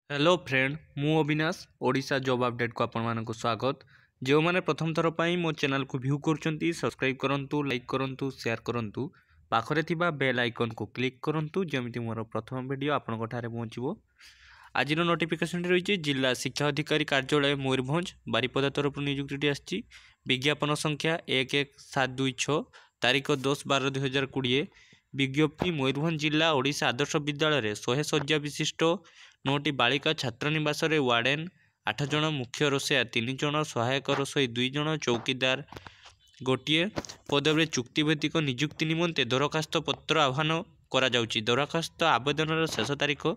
Hello friend मु Avinash Odisha job update को आपण स्वागत। जो मैंने प्रथम थर पर मो चैनल को व्यू करछंती सब्सक्राइब करंतु, लाइक करंतु, शेयर करंतु, पाखरे थिबा बेल आइकन को क्लिक करंतु जेमिति मोर प्रथम वीडियो आपन ठारे पहुँचबो। आज नोटिफिकेशन रही जिला शिक्षा अधिकारी कार्यालय मयूरभंज बारिपदा तरफ नियुक्ति आसी। विज्ञापन संख्या 11726 तारीख 10/12/2020। विज्ञप्ति मयूरभंज जिला ओडिशा आदर्श विद्यालय 100 शଯ୍ୟା विशिष्ट 9ଟି बालिका छात्रनिवास वार्डेन 8 जन, मुख्य रोषेया 3 जन, सहायक रोषेई 2 जन, चौकीदार गोटे पदवी चुक्तिभित्तिक नियुक्ति निमंते दरखास्त पत्र आह्वान करा जाउची। दरखास्त आवेदन शेष तारीख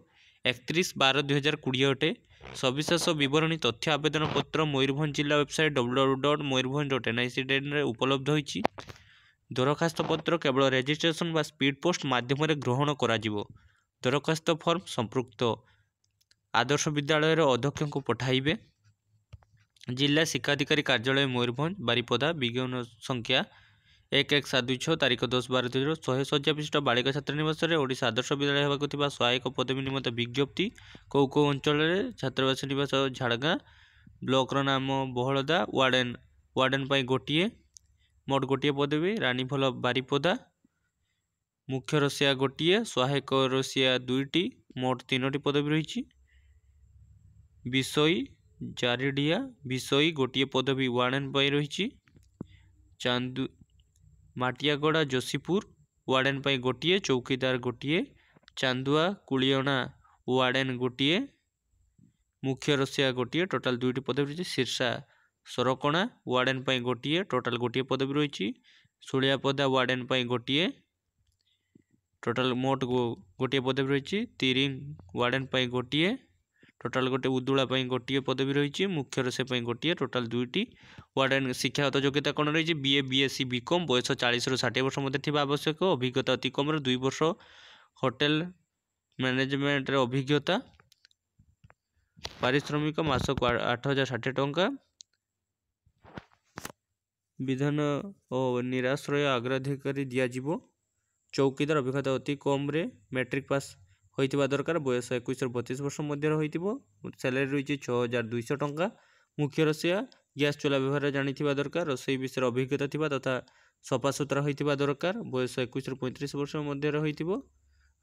31/12/2020 अटे। सविशेष विवरणी तथ्य आवेदन पत्र मयूरभंज जिला वेबसाइट www.moyurbhanj.nic.in उपलब्ध होईची। दरखास्त पत्र केवल रेजिस्ट्रेशन बा स्पीड पोस्ट माध्यम ग्रहण करा जिवो। दरखास्त फॉर्म संपृक्त आदर्श विद्यालय अध्यक्ष को पठाइबे। जिला शिक्षाधिकारी कार्यालय मयूरभंज बारिपदा विज्ञापन संख्या 11726 तारीख 10/12/2020 100 शଯ୍ୟା विशिष्ट बालिका छात्रनिवास ओडिशा आदर्श विद्यालय होगा सहायक पदवी निमित्त विज्ञप्ति। कौ अंचल छात्रावास निवास झाड़गाँ ब्लॉक नाम बहलदा वार्डेन पाई गोटे मोट गोटे पदवी। रानीभल बारिपदा मुख्य रोषेया गोटे, सहायक रोषेया 2टी मोट 3टी पदवी रही। विषयी जारीडिया विषयी गोटे पदवी वार्डेन पाई रही। चांदू माटियागड़ा जोशीपुर वार्डेन पाई गोटे, चौकीदार गोटे। चांदुआ कुलियना वार्डेन गोटे, मुख्य रोषेया गोटे, टोटाल 2टी पदवी रही। शीर्षा सरकणा वार्डेन पाई गोटे, टोटाल गोटे पदवी रही। सुलियापदा वार्डेन पाई गोटे, टोटाल मोट गोटे पदवी रही। तिरिंग वार्डेन पाई गोटे, टोटाल गोटे। उदुला पाई गोटे पदवी रही। मुख्य रोषे पाई गोटे, टोटाल 2टी। वार्डेन शिक्षागत योग्यता कौन रही? BA, BSc, BCom. बयस 40 ରୁ 60 वर्ष मध्य थिबा आवश्यक। अभिज्ञता अति कम 2 वर्ष होटेल मैनेजमेंट अभिज्ञता। पारिश्रमिक मासक 8060 टंका। विधान और निराश्रय अग्राधिकारी दिज्व। चौकीदार अभिज्ञता अति कम मैट्रिक पास होइतिबा दरकार। बयस 21 ରୁ 32 वर्ष मध्य होइतिबो। सैलरी रही 6200 टंका। मुख्य रोषेया गैस चूल्हा व्यवहार जानिथिबा दरकार। रोषेई विषय अभिज्ञता थिबा तथा सफासुतरा होइतिबा दरकार। बयस 21 ରୁ 35 वर्ष मध्य होइतिबो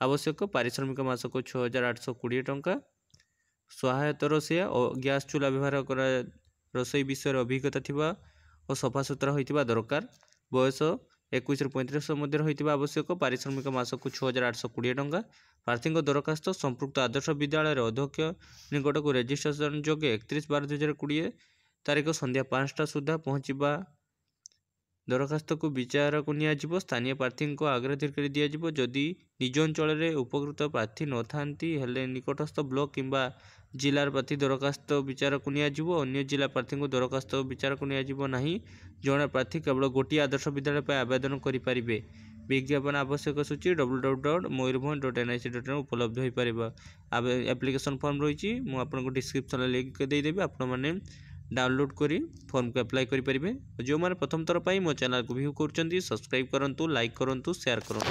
आवश्यक। पारिश्रमिक मासक 6820 टंका। सहायक रोषेया गैस चूल्हा व्यवहार करा रोषेई विषय अभिज्ञता थिबा और सफासुतरा होइतिबा दरकार। बयस 21 ରୁ 35 वर्ष मध्य होइतिबा आवश्यक। पारिश्रमिक मासक 6820 टंका। प्रार्थी दरखास्त संपृक्त आदर्श विद्यालय अध्यक्ष निकट को रेजिस्ट्रेशन जोगे 31/12/2020 तारीख संध्या 5टा सुधा पहुँचवा। दरखास्त को विचार को नियाजिबो। स्थानीय प्रार्थी को अग्राधिकार दियाजिबो। जदि निज अंचल उपकृत प्रार्थी न थांती हेले निकटस्थ ब्लॉक किंबा जिलार प्रार्थी दरखास्त विचार को नियाजिबो। अन्य जिला प्रार्थी को दरखास्त विचार को नियाजिबो नाही। जड़े प्रार्थी केवल गोटे आदर्श विद्यालय पर आवेदन करें। विज्ञापन आवश्यक सूची www.moyurbhanj.nic.in उपलब्ध हो पार। एप्लिकेशन फॉर्म रही मुझे डिस्क्रिप्शन लिंक देदेवी। आपण मैंने डाउनलोड करी फॉर्म को अप्लाई करेंगे। जो मैंने प्रथम थर पर मो चैनल को व्यू कर सब्सक्राइब करूँ, लाइक करूँ, शेयर करूँ।